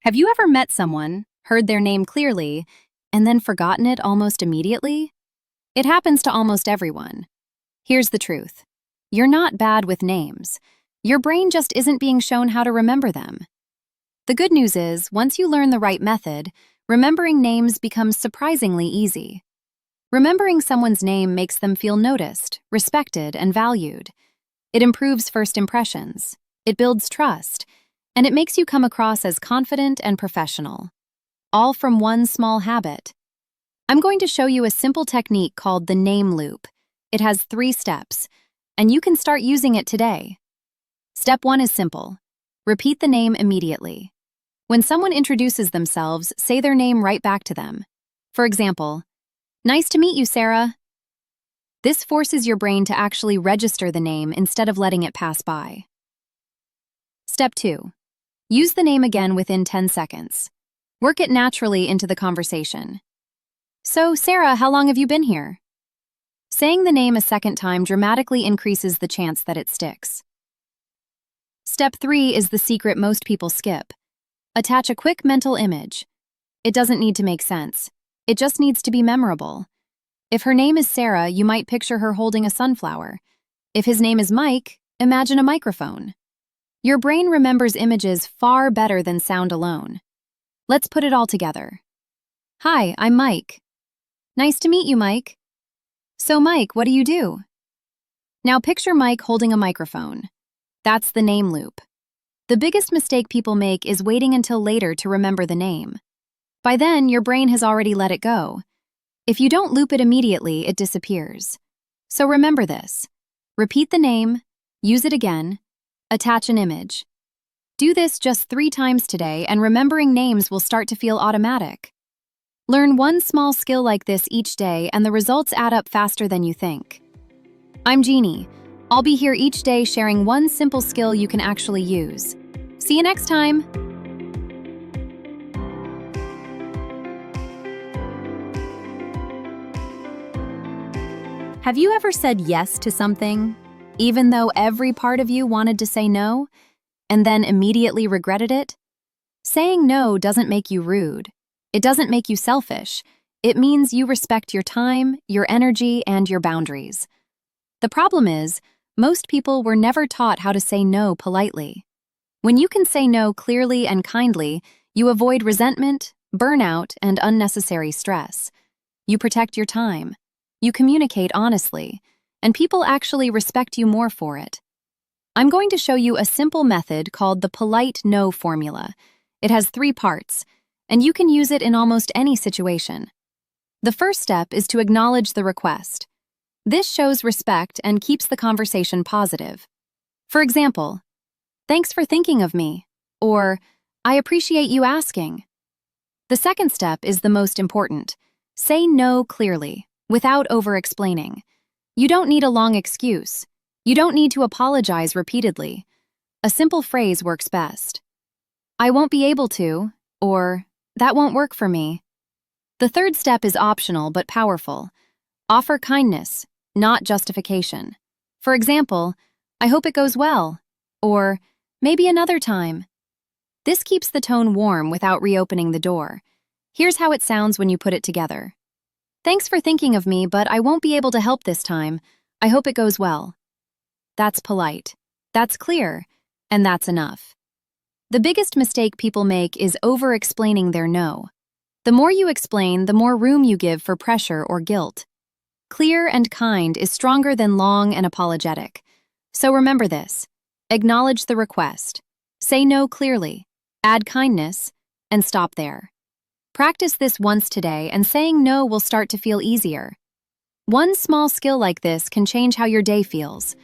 Have you ever met someone, heard their name clearly, and then forgotten it almost immediately? It happens to almost everyone. Here's the truth. You're not bad with names. Your brain just isn't being shown how to remember them. The good news is, once you learn the right method, remembering names becomes surprisingly easy. Remembering someone's name makes them feel noticed, respected, and valued. It improves first impressions. It builds trust. And it makes you come across as confident and professional. All from one small habit. I'm going to show you a simple technique called the name loop. It has 3 steps, and you can start using it today. Step 1 is simple. Repeat the name immediately. When someone introduces themselves, say their name right back to them. For example, "Nice to meet you, Sarah." This forces your brain to actually register the name instead of letting it pass by. Step 2. Use the name again within 10 seconds. Work it naturally into the conversation. "So, Sarah, how long have you been here?" Saying the name a second time dramatically increases the chance that it sticks. Step 3 is the secret most people skip. Attach a quick mental image. It doesn't need to make sense. It just needs to be memorable. If her name is Sarah, you might picture her holding a sunflower. If his name is Mike, imagine a microphone. Your brain remembers images far better than sound alone. Let's put it all together. "Hi, I'm Mike." "Nice to meet you, Mike." "So, Mike, what do you do?" Now picture Mike holding a microphone. That's the name loop. The biggest mistake people make is waiting until later to remember the name. By then, your brain has already let it go. If you don't loop it immediately, it disappears. So remember this. Repeat the name, use it again, attach an image. Do this just 3 times today, and remembering names will start to feel automatic. Learn one small skill like this each day, and the results add up faster than you think. I'm Jeannie. I'll be here each day sharing one simple skill you can actually use. See you next time! Have you ever said yes to something, even though every part of you wanted to say no, and then immediately regretted it? Saying no doesn't make you rude. It doesn't make you selfish. It means you respect your time, your energy, and your boundaries. The problem is, most people were never taught how to say no politely. When you can say no clearly and kindly, you avoid resentment, burnout, and unnecessary stress. You protect your time. You communicate honestly, and people actually respect you more for it. I'm going to show you a simple method called the polite no formula. It has 3 parts, and you can use it in almost any situation. The first step is to acknowledge the request. This shows respect and keeps the conversation positive. For example, "Thanks for thinking of me," or "I appreciate you asking." The second step is the most important. Say no clearly, without over-explaining. You don't need a long excuse. You don't need to apologize repeatedly. A simple phrase works best. "I won't be able to," or "That won't work for me." The third step is optional but powerful. Offer kindness, not justification. For example, "I hope it goes well," or "Maybe another time." This keeps the tone warm without reopening the door. Here's how it sounds when you put it together. "Thanks for thinking of me, but I won't be able to help this time. I hope it goes well." That's polite. That's clear. And that's enough. The biggest mistake people make is over-explaining their no. The more you explain, the more room you give for pressure or guilt. Clear and kind is stronger than long and apologetic. So remember this. Acknowledge the request. Say no clearly. Add kindness. And stop there. Practice this once today, and saying no will start to feel easier. One small skill like this can change how your day feels.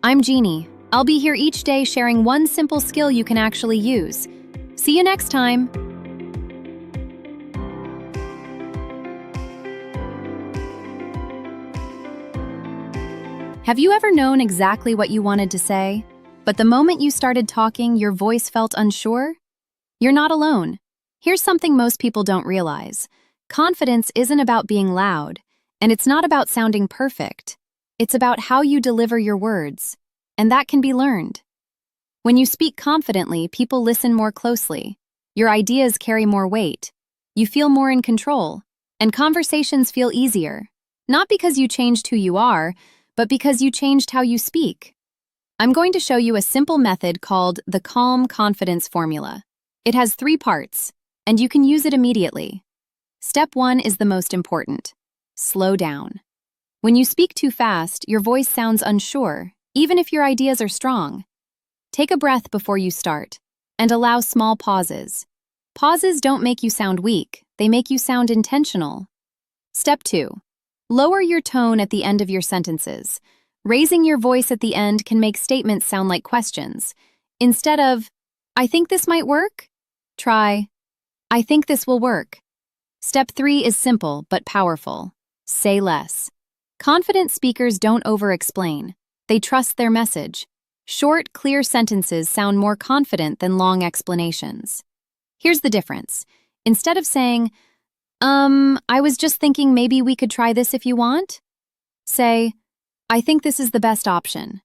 I'm Jeannie. I'll be here each day sharing one simple skill you can actually use. See you next time! Have you ever known exactly what you wanted to say, but the moment you started talking, your voice felt unsure? You're not alone. Here's something most people don't realize. Confidence isn't about being loud, and it's not about sounding perfect. It's about how you deliver your words, and that can be learned. When you speak confidently, people listen more closely. Your ideas carry more weight. You feel more in control, and conversations feel easier, not because you changed who you are, but because you changed how you speak. I'm going to show you a simple method called the Calm Confidence Formula. It has 3 parts, and you can use it immediately. Step 1 is the most important. Slow down. When you speak too fast, your voice sounds unsure, even if your ideas are strong. Take a breath before you start, and allow small pauses. Pauses don't make you sound weak, they make you sound intentional. Step 2. Lower your tone at the end of your sentences. Raising your voice at the end can make statements sound like questions. Instead of, "I think this might work," try, "I think this will work." Step 3 is simple but powerful. Say less. Confident speakers don't over-explain. They trust their message. Short, clear sentences sound more confident than long explanations. Here's the difference. Instead of saying, I was just thinking maybe we could try this if you want, say, "I think this is the best option."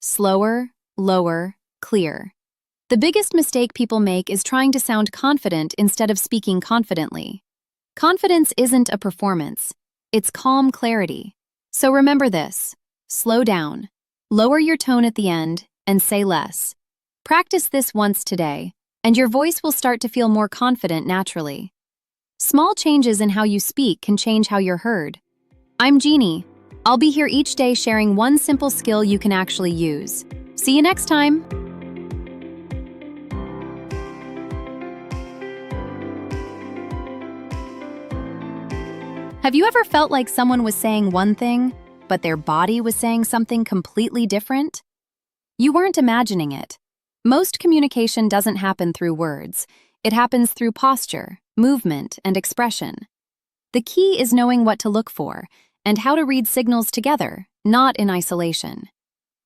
Slower, lower, clear. The biggest mistake people make is trying to sound confident instead of speaking confidently. Confidence isn't a performance. It's calm clarity. So remember this. Slow down. Lower your tone at the end and say less. Practice this once today, and your voice will start to feel more confident naturally. Small changes in how you speak can change how you're heard. I'm Jeannie. I'll be here each day sharing one simple skill you can actually use. See you next time! Have you ever felt like someone was saying one thing, but their body was saying something completely different? You weren't imagining it. Most communication doesn't happen through words. It happens through posture, movement, and expression. The key is knowing what to look for and how to read signals together, not in isolation.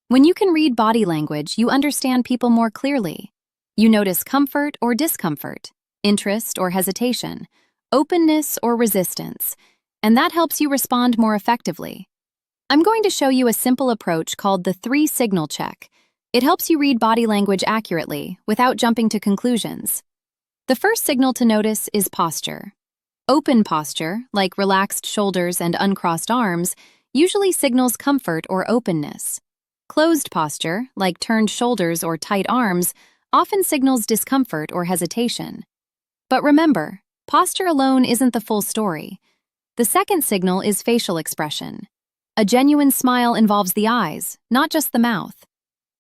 When you can read body language, you understand people more clearly. You notice comfort or discomfort, interest or hesitation, openness or resistance, and that helps you respond more effectively. I'm going to show you a simple approach called the 3-signal check. It helps you read body language accurately without jumping to conclusions. The first signal to notice is posture. Open posture, like relaxed shoulders and uncrossed arms, usually signals comfort or openness. Closed posture, like turned shoulders or tight arms, often signals discomfort or hesitation. But remember, posture alone isn't the full story. The second signal is facial expression. A genuine smile involves the eyes, not just the mouth.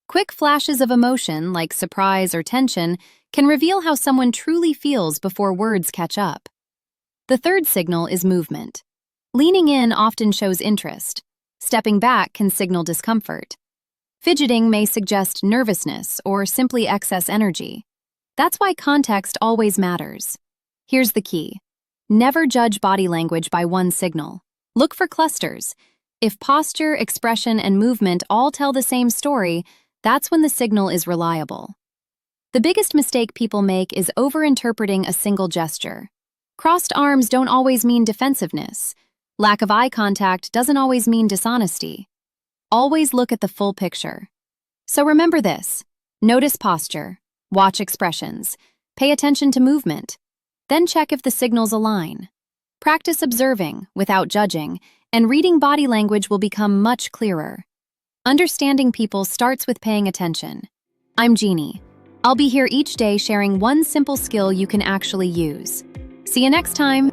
Quick flashes of emotion, like surprise or tension, can reveal how someone truly feels before words catch up. The third signal is movement. Leaning in often shows interest. Stepping back can signal discomfort. Fidgeting may suggest nervousness or simply excess energy. That's why context always matters. Here's the key. Never judge body language by one signal. Look for clusters. If posture, expression, and movement all tell the same story, that's when the signal is reliable. The biggest mistake people make is overinterpreting a single gesture. Crossed arms don't always mean defensiveness. Lack of eye contact doesn't always mean dishonesty. Always look at the full picture. So remember this. Notice posture. Watch expressions. Pay attention to movement. Then check if the signals align. Practice observing, without judging, and reading body language will become much clearer. Understanding people starts with paying attention. I'm Jeannie. I'll be here each day sharing one simple skill you can actually use. See you next time!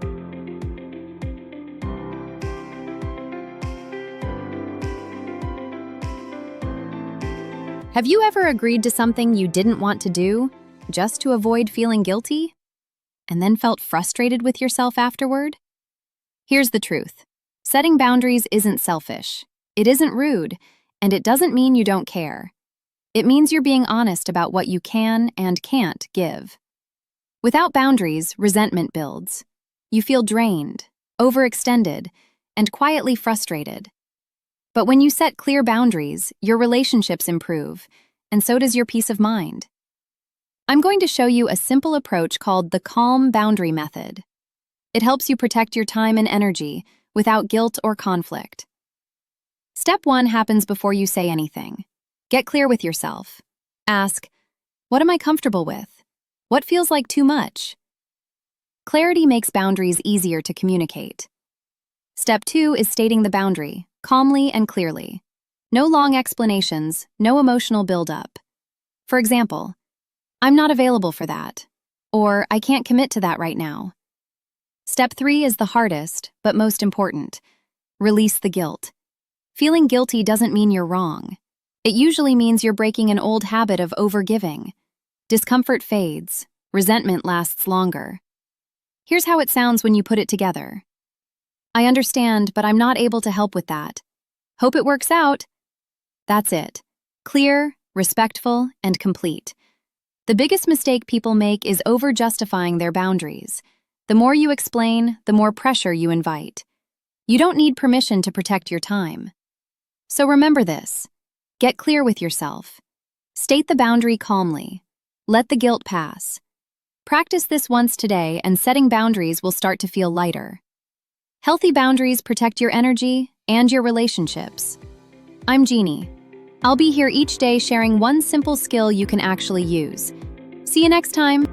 Have you ever agreed to something you didn't want to do, just to avoid feeling guilty? And then felt frustrated with yourself afterward? Here's the truth. Setting boundaries isn't selfish. It isn't rude, and it doesn't mean you don't care. It means you're being honest about what you can and can't give. Without boundaries, resentment builds. You feel drained, overextended, and quietly frustrated. But when you set clear boundaries, your relationships improve, and so does your peace of mind. I'm going to show you a simple approach called the Calm Boundary Method. It helps you protect your time and energy without guilt or conflict. Step 1 happens before you say anything. Get clear with yourself. Ask, what am I comfortable with? What feels like too much? Clarity makes boundaries easier to communicate. Step 2 is stating the boundary, calmly and clearly. No long explanations, no emotional buildup. For example, I'm not available for that, or I can't commit to that right now. Step 3 is the hardest, but most important. Release the guilt. Feeling guilty doesn't mean you're wrong. It usually means you're breaking an old habit of overgiving. Discomfort fades, resentment lasts longer. Here's how it sounds when you put it together. I understand, but I'm not able to help with that. Hope it works out. That's it. Clear, respectful, and complete. The biggest mistake people make is over-justifying their boundaries. The more you explain, the more pressure you invite. You don't need permission to protect your time. So remember this. Get clear with yourself. State the boundary calmly. Let the guilt pass. Practice this once today, and setting boundaries will start to feel lighter. Healthy boundaries protect your energy and your relationships. I'm Jeannie. I'll be here each day sharing one simple skill you can actually use. See you next time.